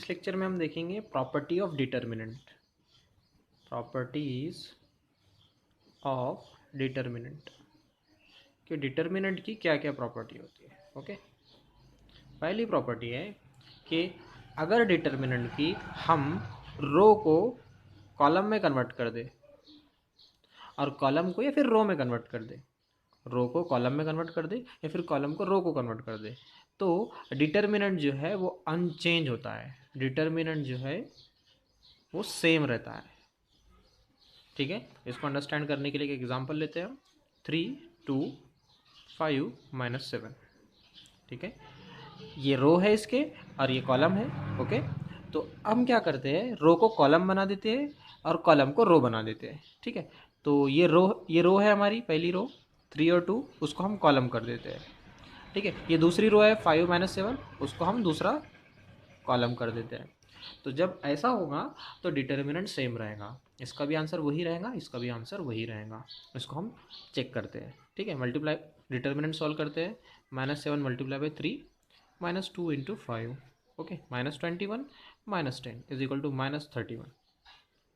इस लेक्चर में हम देखेंगे property of determinant, properties of determinant कि डिटर्मिनेंट की क्या क्या प्रॉपर्टी होती है। ओके, पहली प्रॉपर्टी है कि अगर डिटर्मिनेंट की हम रो को कॉलम में कन्वर्ट कर दे और कॉलम को या फिर रो में कन्वर्ट कर दे, रो को कॉलम में कन्वर्ट कर दे या फिर कॉलम को रो को कन्वर्ट कर दे, तो डिटर्मिनेंट जो है वो अनचेंज होता है, डिटर्मिनेंट जो है वो सेम रहता है। ठीक है, इसको अंडरस्टैंड करने के लिए एक एग्जांपल लेते हैं हम। 3 2 5 -7। ठीक है, ये रो है इसके और ये कॉलम है। ओके, तो हम क्या करते हैं, रो को कॉलम बना देते हैं और कॉलम को रो बना देते हैं। ठीक है, तो ये रो है हमारी पहली रो 3 और 2, उसको हम कॉलम कर देते हैं। ठीक है, ये दूसरी रो है 5 -7, उसको हम दूसरा कॉलम कर देते हैं। तो जब ऐसा होगा तो डिटर्मिनेंट सेम रहेगा, इसका भी आंसर वही रहेगा, इसका भी आंसर वही रहेगा। इसको हम चेक करते हैं। ठीक है, मल्टीप्लाई डिटर्मिनेंट सॉल्व करते हैं। -7 × 3 -2 × 5। ओके, -21 -10 = -31।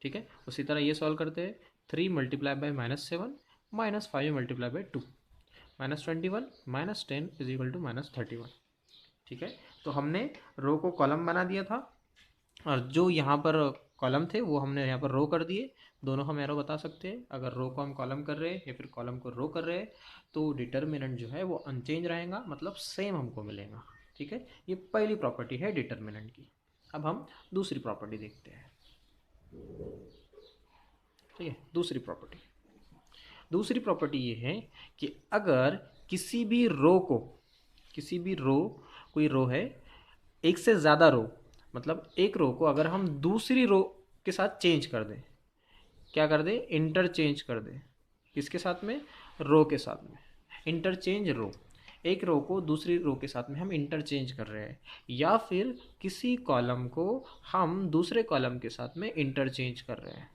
ठीक है, उसी तरह ये सॉल्व करते हैं। 3 × -7 -5 × 2 -21 -10 = -31। ठीक है, तो हमने रो को कॉलम बना दिया था और जो यहाँ पर कॉलम थे वो हमने यहाँ पर रो कर दिए। दोनों हम एरो बता सकते हैं, अगर रो को हम कॉलम कर रहे हैं या फिर कॉलम को रो कर रहे हैं तो डिटर्मिनेंट जो है वो अनचेंज रहेगा, मतलब सेम हमको मिलेगा। ठीक है, ये पहली प्रॉपर्टी है डिटर्मिनेंट की। अब हम दूसरी प्रॉपर्टी देखते हैं। ठीक है, दूसरी प्रॉपर्टी ये है कि अगर किसी भी रो कोई रो है, एक से ज़्यादा रो, मतलब एक रो को अगर हम दूसरी रो के साथ चेंज कर दें, क्या कर दें, इंटरचेंज कर दें। किसके साथ में, रो के साथ में। इंटरचेंज रो, एक रो को दूसरी रो के साथ में हम इंटरचेंज कर रहे हैं, या फिर किसी कॉलम को हम दूसरे कॉलम के साथ में इंटरचेंज कर रहे हैं।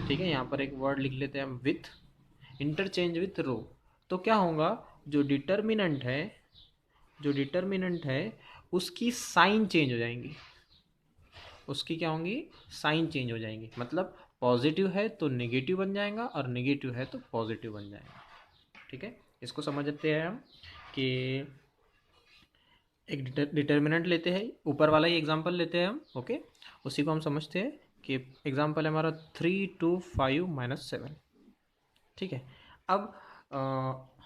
ठीक है, यहाँ पर एक वर्ड लिख लेते हैं हम, विथ, इंटरचेंज विथ रो। तो क्या होगा, जो डिटर्मिनेंट है उसकी साइन चेंज हो जाएंगी, उसकी क्या होंगी, साइन चेंज हो जाएंगी। मतलब पॉजिटिव है तो नेगेटिव बन जाएगा और नेगेटिव है तो पॉजिटिव बन जाएगा। ठीक है, इसको समझते हैं हम कि एक डिटर्मिनेंट लेते हैं, ऊपर वाला ही एग्जांपल लेते हैं हम। ओके, उसी को हम समझते हैं कि एग्जांपल है हमारा 3 2 5 -7। ठीक है, अब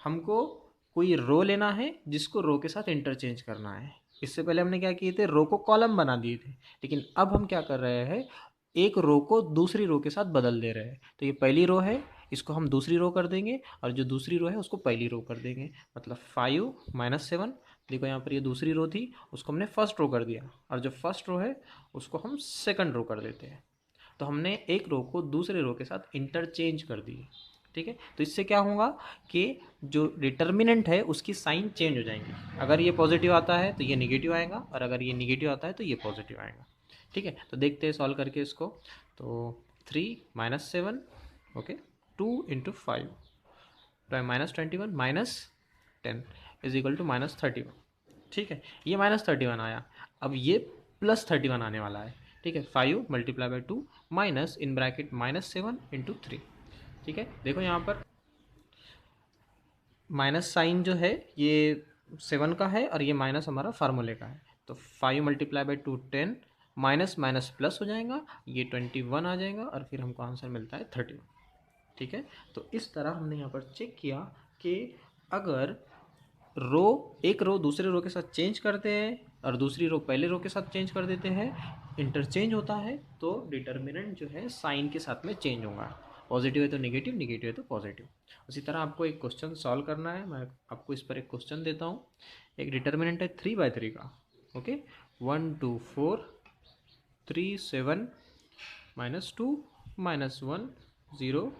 हमको कोई रो लेना है जिसको रो के साथ इंटरचेंज करना है। इससे पहले हमने क्या किए थे, रो को कॉलम बना दिए थे, लेकिन अब हम क्या कर रहे हैं, एक रो को दूसरी रो के साथ बदल दे रहे हैं। तो ये पहली रो है, इसको हम दूसरी रो कर देंगे और जो दूसरी रो है उसको पहली रो कर देंगे। मतलब 5 -7, देखो यहाँ पर ये दूसरी रो थी, उसको हमने फर्स्ट रो कर दिया, और जो फर्स्ट रो है उसको हम सेकंड रो कर देते हैं। तो हमने एक रो को दूसरे रो के साथ इंटरचेंज कर दी। ठीक है, तो इससे क्या होगा कि जो डिटर्मिनेंट है उसकी साइन चेंज हो जाएंगी। अगर ये पॉजिटिव आता है तो ये नेगेटिव आएगा, और अगर ये नेगेटिव आता है तो ये पॉजिटिव आएगा। ठीक है, तो देखते हैं सॉल्व करके इसको। तो 3 -7, ओके, 2 × 5 तो -21 -10 = -31। ठीक है, ये -31 आया, अब ये +31 आने वाला है। ठीक है, 5 × 2 माइनस इन ब्रैकेट -7 × 3। ठीक है, देखो यहाँ पर माइनस साइन जो है ये 7 का है और ये माइनस हमारा फार्मूले का है। तो 5 × 2 10, माइनस माइनस प्लस हो जाएगा, ये 21 आ जाएगा और फिर हमको आंसर मिलता है 31। ठीक है, तो इस तरह हमने यहाँ पर चेक किया कि अगर एक रो दूसरे रो के साथ चेंज करते हैं और दूसरी रो पहले रो के साथ चेंज कर देते हैं, इंटरचेंज होता है, तो डिटर्मिनेंट जो है साइन के साथ में चेंज होगा। पॉजिटिव है तो नेगेटिव, नेगेटिव है तो पॉजिटिव। उसी तरह आपको एक क्वेश्चन सॉल्व करना है, मैं आपको इस पर एक क्वेश्चन देता हूँ। एक डिटर्मिनेंट है 3/3 का। ओके, 1 2 4 3 7 -2 -1 0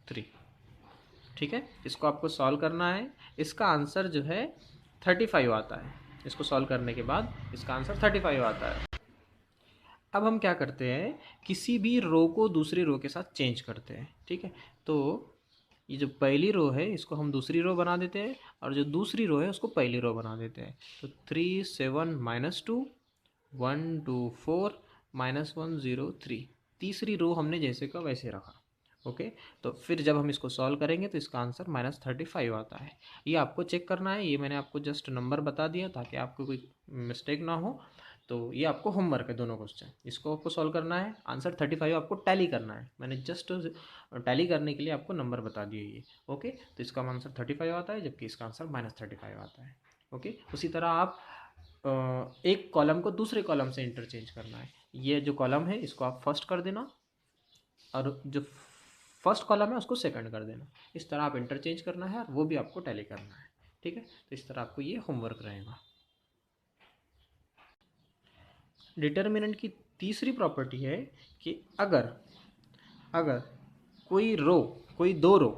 3। ठीक है, इसको आपको सॉल्व करना है। इसका आंसर जो है 35 आता है। इसको सॉल्व करने के बाद इसका आंसर 35 आता है। अब हम क्या करते हैं, किसी भी रो को दूसरी रो के साथ चेंज करते हैं। ठीक है, तो ये जो पहली रो है इसको हम दूसरी रो बना देते हैं और जो दूसरी रो है उसको पहली रो बना देते हैं। तो 3 7 -2 1 2 4 -1 0 3, तीसरी रो हमने जैसे का वैसे रखा। ओके, तो फिर जब हम इसको सॉल्व करेंगे तो इसका आंसर -35 आता है। ये आपको चेक करना है, ये मैंने आपको जस्ट नंबर बता दिया ताकि आपको कोई मिस्टेक ना हो। तो ये आपको होमवर्क है दोनों क्वेश्चन, इसको आपको सॉल्व करना है। आंसर 35 आपको टैली करना है, मैंने जस्ट टैली करने के लिए आपको नंबर बता दिए ये। ओके, तो इसका आंसर 35 आता है जबकि इसका आंसर -35 आता है। ओके, उसी तरह आप एक कॉलम को दूसरे कॉलम से इंटरचेंज करना है। ये जो कॉलम है इसको आप फर्स्ट कर देना और जो फर्स्ट कॉलम है उसको सेकंड कर देना। इस तरह आप इंटरचेंज करना है और वो भी आपको टैली करना है। ठीक है, तो इस तरह आपको ये होमवर्क रहेगा। डिटर्मिनेंट की तीसरी प्रॉपर्टी है कि अगर अगर कोई दो रो,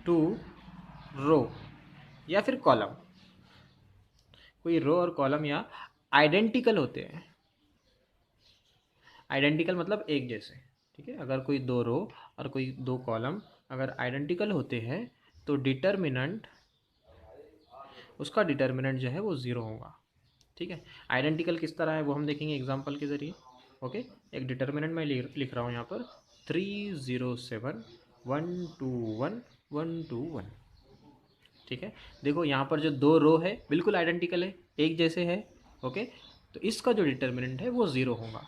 टू रो या फिर कॉलम, कोई रो और कॉलम या आइडेंटिकल होते हैं। आइडेंटिकल मतलब एक जैसे। ठीक है, अगर कोई दो रो और कोई दो कॉलम अगर आइडेंटिकल होते हैं तो डिटर्मिनेंट, उसका डिटर्मिनेंट जो है वो ज़ीरो होगा। ठीक है, आइडेंटिकल किस तरह है वो हम देखेंगे एग्जांपल के ज़रिए। ओके, एक डिटर्मिनेंट मैं लिख रहा हूँ यहाँ पर 3 0 7 1 2 1 1 2 1। ठीक है, देखो यहाँ पर जो दो रो है बिल्कुल आइडेंटिकल है, एक जैसे है। ओके, तो इसका जो डिटर्मिनेंट है वो ज़ीरो होगा।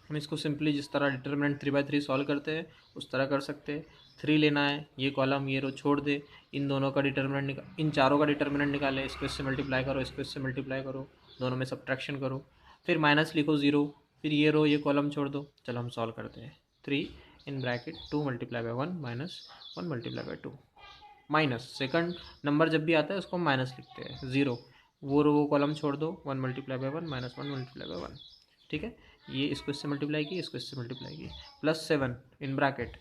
हम इसको सिंपली जिस तरह डिटर्मिनेंट 3/3 सॉल्व करते हैं उस तरह कर सकते हैं। 3 लेना है, ये कॉलम ये रो छोड़ दे, इन दोनों का डिटर्मिनेंट इन चारों का डिटर्मिनेंट निकाले, इसको इससे मल्टीप्लाई करो, इसको इससे मल्टीप्लाई करो, दोनों में सब्ट्रैक्शन करो, फिर माइनस लिखो 0, फिर ये रो ये कॉलम छोड़ दो। चलो हम सॉल्व करते हैं। 3 in bracket 2 × 1 -1 × 2 minus second number जब भी आता है उसको माइनस लिखते हैं। 0 वो रो वो कॉलम छोड़ दो, 1 × 1 -1 × 1। ठीक है, ये इसको इससे मल्टीप्लाई की, इसको इससे मल्टीप्लाई की, +7 इन ब्रैकेट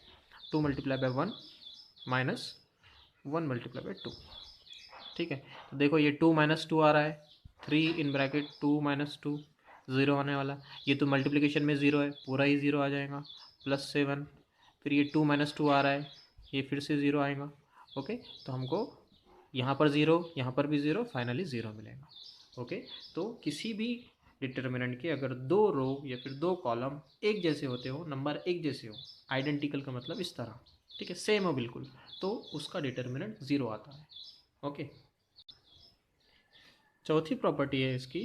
2 × 1 -1 × 2। ठीक है, तो देखो ये 2 - 2 आ रहा है, 3 इन ब्रैकेट 2 - 2 ज़ीरो आने वाला। ये तो मल्टीप्लिकेशन में ज़ीरो है, पूरा ही ज़ीरो आ जाएगा। +7 फिर ये 2 - 2 आ रहा है, ये फिर से ज़ीरो आएगा। ओके, तो हमको यहाँ पर ज़ीरो, यहाँ पर भी ज़ीरो, फाइनली ज़ीरो मिलेगा। ओके, तो किसी भी डिटर्मिनेंट के अगर दो रो या फिर दो कॉलम एक जैसे होते हो, नंबर एक जैसे हो, आइडेंटिकल का मतलब इस तरह, ठीक है, सेम हो बिल्कुल, तो उसका डिटर्मिनेंट ज़ीरो आता है। ओके, चौथी प्रॉपर्टी है इसकी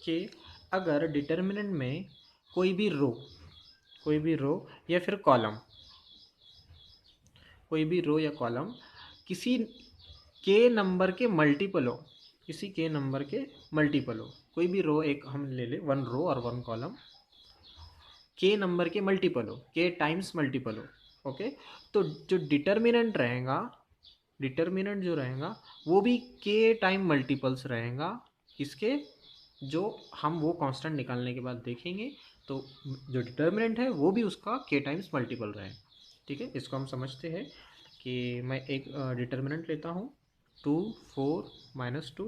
कि अगर डिटर्मिनेंट में कोई भी रो या फिर कॉलम, कोई भी रो या कॉलम किसी के नंबर के मल्टीपल हो, किसी के नंबर के मल्टीपल हो, कोई भी रो, एक हम ले ले 1 रो और 1 कॉलम के नंबर के मल्टीपल हो, के टाइम्स मल्टीपल हो। ओके, तो जो डिटर्मिनेंट रहेगा, डिटर्मिनेंट जो रहेगा वो भी के टाइम मल्टीपल्स रहेगा। किसके? जो हम वो कांस्टेंट निकालने के बाद देखेंगे, तो जो डिटर्मिनेंट है वो भी उसका के टाइम्स मल्टीपल रहेगा। ठीक है, इसको हम समझते हैं कि मैं एक डिटर्मिनेंट लेता हूँ 2 4 -2,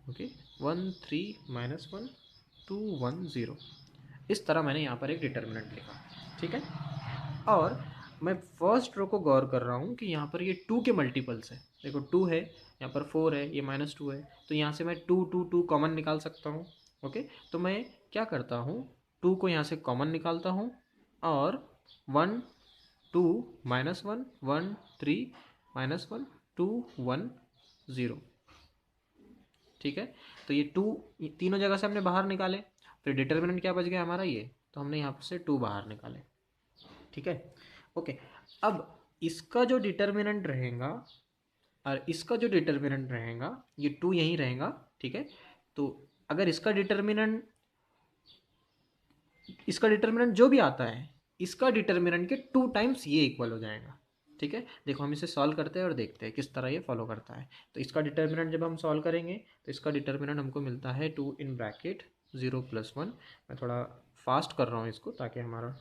ओके, 1 3 -1 2 1 0। इस तरह मैंने यहाँ पर एक डिटर्मिनेंट लिखा। ठीक है, और मैं फर्स्ट रो को गौर कर रहा हूँ कि यहाँ पर ये 2 के मल्टीपल्स है। देखो 2 है, यहाँ पर 4 है, ये -2 है, तो यहाँ से मैं 2 2 2 कॉमन निकाल सकता हूँ। ओके, तो मैं क्या करता हूँ, 2 को यहाँ से कॉमन निकालता हूँ और 1 2 -1 1 3 -1 2 1 0। ठीक है, तो ये 2 तीनों जगह से हमने बाहर निकाले, फिर डिटर्मिनेंट क्या बच गया हमारा ये, तो हमने यहाँ से 2 बाहर निकाले। ठीक है, ओके, अब इसका जो डिटर्मिनेंट रहेगा और इसका जो डिटर्मिनेंट रहेगा, ये 2 यहीं रहेगा। ठीक है, तो अगर इसका डिटर्मिनेंट जो भी आता है, इसका डिटर्मिनेंट के 2 टाइम्स ये इक्वल हो जाएगा। ठीक है, देखो हम इसे सॉल्व करते हैं और देखते हैं किस तरह ये फॉलो करता है। तो इसका डिटर्मिनेंट जब हम सॉल्व करेंगे तो इसका डिटर्मिनेंट हमको मिलता है 2 इन ब्रैकेट 0 + 1। मैं थोड़ा फास्ट कर रहा हूँ इसको ताकि हमारा,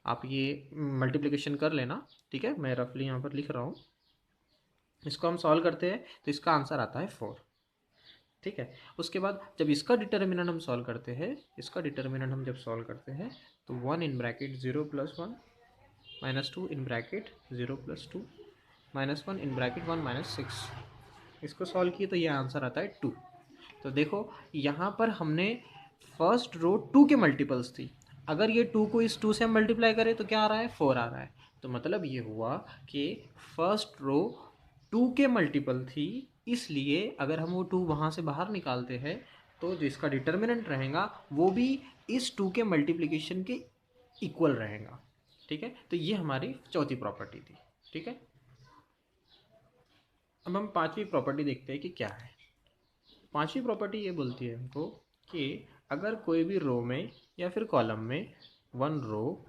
आप ये मल्टीप्लिकेशन कर लेना। ठीक है, मैं रफली यहाँ पर लिख रहा हूँ। इसको हम सॉल्व करते हैं तो इसका आंसर आता है 4। ठीक है, उसके बाद जब इसका डिटर्मिनेंट हम सॉल्व करते हैं, इसका डिटर्मिनेंट हम जब सॉल्व करते हैं तो 1 in bracket 0 + 1, -2 in bracket 0 + 2 -1 in bracket 1 -6। इसको सॉल्व किए तो ये आंसर आता है 2। तो देखो यहाँ पर हमने फर्स्ट रो 2 के मल्टीपल्स थी, अगर ये 2 को इस 2 से हम मल्टीप्लाई करें तो क्या आ रहा है, 4 आ रहा है। तो मतलब ये हुआ कि फर्स्ट रो 2 के मल्टीपल थी, इसलिए अगर हम वो 2 वहाँ से बाहर निकालते हैं तो जो इसका डिटर्मिनेंट रहेगा वो भी इस 2 के मल्टीप्लिकेशन के इक्वल रहेगा। ठीक है, तो ये हमारी चौथी प्रॉपर्टी थी। ठीक है, अब हम पांचवी प्रॉपर्टी देखते हैं कि क्या है। पांचवी प्रॉपर्टी ये बोलती है हमको कि अगर कोई भी रो में या फिर कॉलम में, वन रो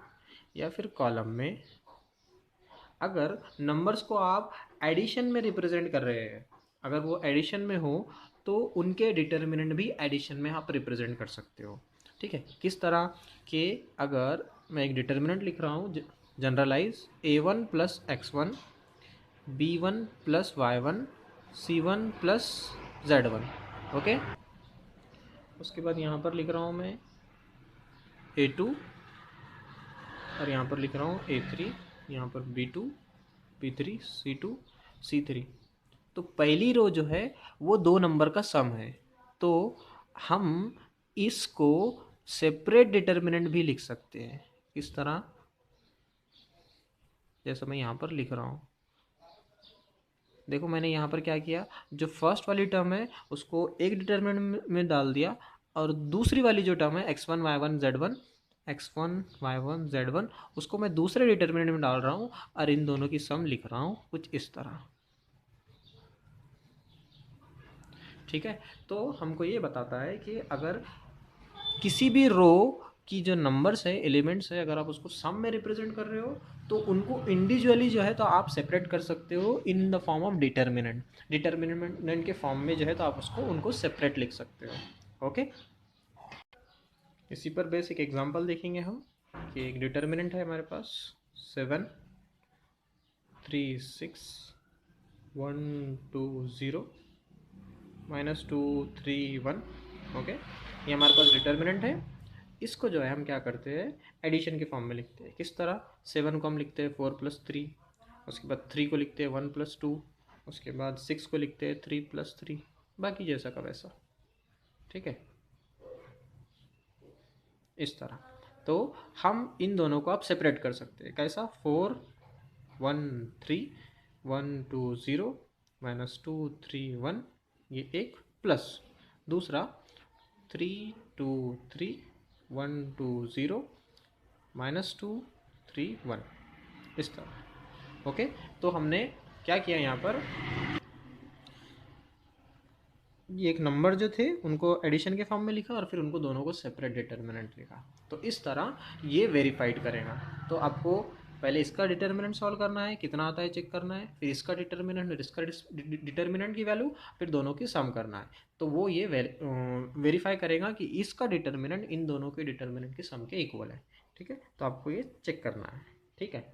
या फिर कॉलम में अगर नंबर्स को आप एडिशन में रिप्रेजेंट कर रहे हैं, अगर वो एडिशन में हो तो उनके डिटर्मिनेंट भी एडिशन में आप रिप्रेजेंट कर सकते हो। ठीक है, किस तरह के, अगर मैं एक डिटर्मिनेंट लिख रहा हूँ generalise a1 + x1 b1 + y1 c1 + z1। Okay, उसके बाद यहाँ पर लिख रहा हूँ मैं a2 और यहाँ पर लिख रहा हूँ a3, यहाँ पर b2 b3 c2 c3। तो पहली रो जो है वो दो नंबर का सम है, तो हम इसको सेपरेट डिटर्मिनेंट भी लिख सकते हैं। इस तरह जैसा मैं यहाँ पर लिख रहा हूँ, देखो मैंने यहाँ पर क्या किया, जो फर्स्ट वाली टर्म है उसको एक डिटर्मिनेंट में डाल दिया और दूसरी वाली जो टर्म है x1 y1 z1, x1 y1 z1, उसको मैं दूसरे डिटर्मिनेंट में डाल रहा हूँ और इन दोनों की सम लिख रहा हूँ कुछ इस तरह। ठीक है, तो हमको ये बताता है कि अगर किसी भी रो की जो नंबर्स है, एलिमेंट्स है, अगर आप उसको सम में रिप्रेजेंट कर रहे हो तो उनको इंडिविजुअली जो है तो आप सेपरेट कर सकते हो in the form of determinant. Determinant के फॉर्म में जो है तो आप उसको उनको सेपरेट लिख सकते हो। ओके, इसी पर बेसिक एग्जांपल देखेंगे हम कि एक डिटर्मिनेंट है हमारे पास 7 3 6 1 2 0 -2 3 1। ओके, ये हमारे पास डिटर्मिनेंट है। इसको जो है हम क्या करते हैं, एडिशन के फॉर्म में लिखते हैं। किस तरह, 7 को हम लिखते हैं 4 + 3, उसके बाद 3 को लिखते हैं 1 + 2, उसके बाद 6 को लिखते हैं 3 + 3, बाकी जैसा का वैसा। ठीक है, इस तरह। तो हम इन दोनों को आप सेपरेट कर सकते हैं। कैसा, 4 1 3 1 2 0 -2 3 1, ये एक, प्लस दूसरा 3 2 3 1 2 0 -2 3 1, इस तरह। ओके, तो हमने क्या किया यहाँ पर, ये एक नंबर जो थे उनको एडिशन के फॉर्म में लिखा और फिर उनको दोनों को सेपरेट डिटर्मिनेंट लिखा। तो इस तरह ये वेरीफाइड करेगा। तो आपको पहले इसका डिटर्मिनेंट सॉल्व करना है, कितना आता है चेक करना है, फिर इसका डिटर्मिनेंट और इसका डिटर्मिनेंट की वैल्यू, फिर दोनों की सम करना है। तो वो ये वेरीफाई करेगा कि इसका डिटर्मिनेंट इन दोनों के डिटर्मिनेंट की सम के इक्वल है। ठीक है, तो आपको ये चेक करना है। ठीक है,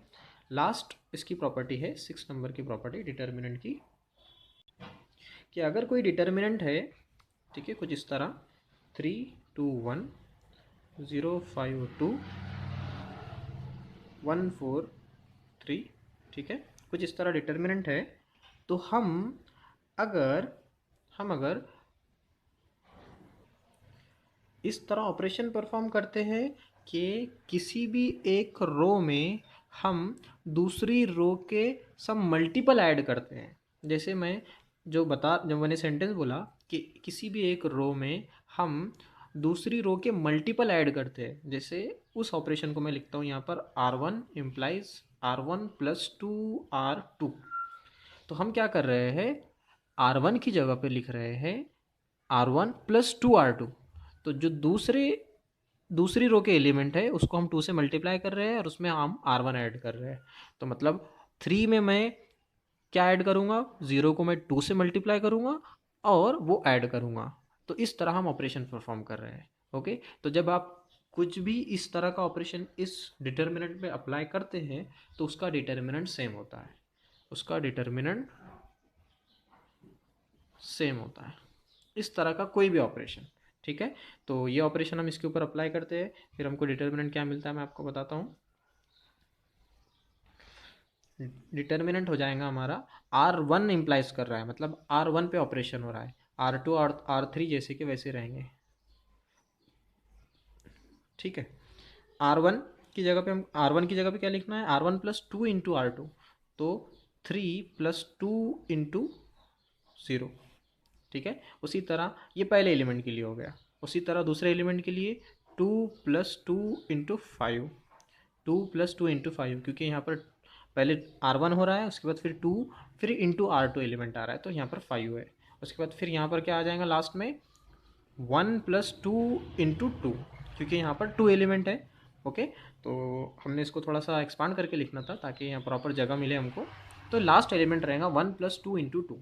लास्ट इसकी प्रॉपर्टी है 6 नंबर की प्रॉपर्टी डिटर्मिनेंट की, कि अगर कोई डिटर्मिनेंट है, ठीक है, कुछ इस तरह 3 2 1 0 5 2 1 4 3, ठीक है, कुछ इस तरह डिटर्मिनेंट है, तो हम अगर इस तरह ऑपरेशन परफॉर्म करते हैं कि किसी भी एक रो में हम दूसरी रो के सब मल्टीपल ऐड करते हैं। जैसे मैं जब मैंने सेंटेंस बोला कि किसी भी एक रो में हम दूसरी रो के मल्टीपल ऐड करते हैं, जैसे उस ऑपरेशन को मैं लिखता हूँ यहाँ पर R1 इम्प्लाइज R1 + 2R2। तो हम क्या कर रहे हैं, R1 की जगह पे लिख रहे हैं R1 + 2R2। तो जो दूसरी रो के एलिमेंट है उसको हम 2 से मल्टीप्लाई कर रहे हैं और उसमें हम R1 ऐड कर रहे हैं। तो मतलब 3 में मैं क्या ऐड करूँगा, 0 को मैं 2 से मल्टीप्लाई करूँगा और वो ऐड करूँगा। तो इस तरह हम ऑपरेशन परफॉर्म कर रहे हैं। ओके, तो जब आप कुछ भी इस तरह का ऑपरेशन इस डिटर्मिनेंट में अप्लाई करते हैं तो उसका डिटर्मिनेंट सेम होता है, उसका डिटर्मिनेंट सेम होता है, इस तरह का कोई भी ऑपरेशन। ठीक है, तो ये ऑपरेशन हम इसके ऊपर अप्लाई करते हैं, फिर हमको डिटर्मिनेंट क्या मिलता है मैं आपको बताता हूँ। डिटर्मिनेंट हो जाएगा हमारा R1 इम्प्लाइज कर रहा है, मतलब R1 पे ऑपरेशन हो रहा है, R2 और R3 जैसे कि वैसे रहेंगे, ठीक है। R1 की जगह पे हम R1 की जगह पे क्या लिखना है, R1 plus two into R2, तो 3 प्लस टू इंटू 0, ठीक है। उसी तरह ये पहले एलिमेंट के लिए हो गया, उसी तरह दूसरे एलिमेंट के लिए 2 plus two into 5, 2 plus 2 into 5, क्योंकि यहाँ पर पहले R1 हो रहा है, उसके बाद फिर 2, फिर इंटू R2 एलिमेंट आ रहा है, तो यहाँ पर 5 है। उसके बाद फिर यहाँ पर क्या आ जाएगा लास्ट में, 1 प्लस 2 इंटू 2, क्योंकि यहाँ पर 2 एलिमेंट है, ओके। तो हमने इसको थोड़ा सा एक्सपांड करके लिखना था ताकि यहाँ प्रॉपर जगह मिले हमको। तो लास्ट एलिमेंट रहेगा 1 प्लस 2 इंटू 2,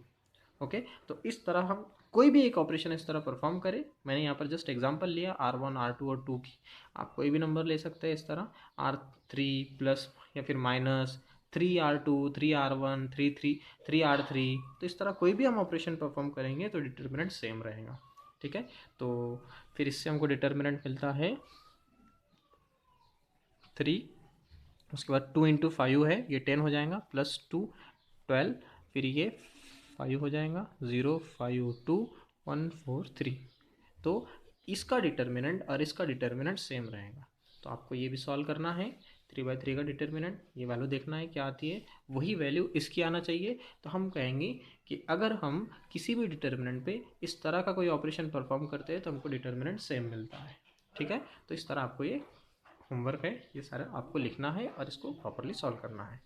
ओके। तो इस तरह हम कोई भी एक ऑपरेशन इस तरह परफॉर्म करें, मैंने यहाँ पर जस्ट एग्जांपल लिया R1 R2 और 2 की, आप कोई भी नंबर ले सकते हैं इस तरह, R3 प्लस या फिर माइनस 3R2 3R1 3R3, तो इस तरह कोई भी हम ऑपरेशन परफॉर्म करेंगे तो डिटर्मिनेंट सेम रहेगा, ठीक है। तो फिर इससे हमको डिटर्मिनेंट मिलता है 3, उसके बाद 2 इंटू 5 है, ये 10 हो जाएगा, प्लस 2 12, फिर ये 5 हो जाएगा, 0 5 2 1 4 3। तो इसका डिटर्मिनेंट और इसका डिटर्मिनेंट सेम रहेगा, तो आपको ये भी सॉल्व करना है। 3/3 का डिटर्मिनेंट, ये वैल्यू देखना है क्या आती है, वही वैल्यू इसकी आना चाहिए। तो हम कहेंगे कि अगर हम किसी भी डिटर्मिनेंट पे इस तरह का कोई ऑपरेशन परफॉर्म करते हैं तो हमको डिटर्मिनेंट सेम मिलता है, ठीक है। तो इस तरह आपको ये होमवर्क है, ये सारा आपको लिखना है और इसको प्रॉपरली सॉल्व करना है।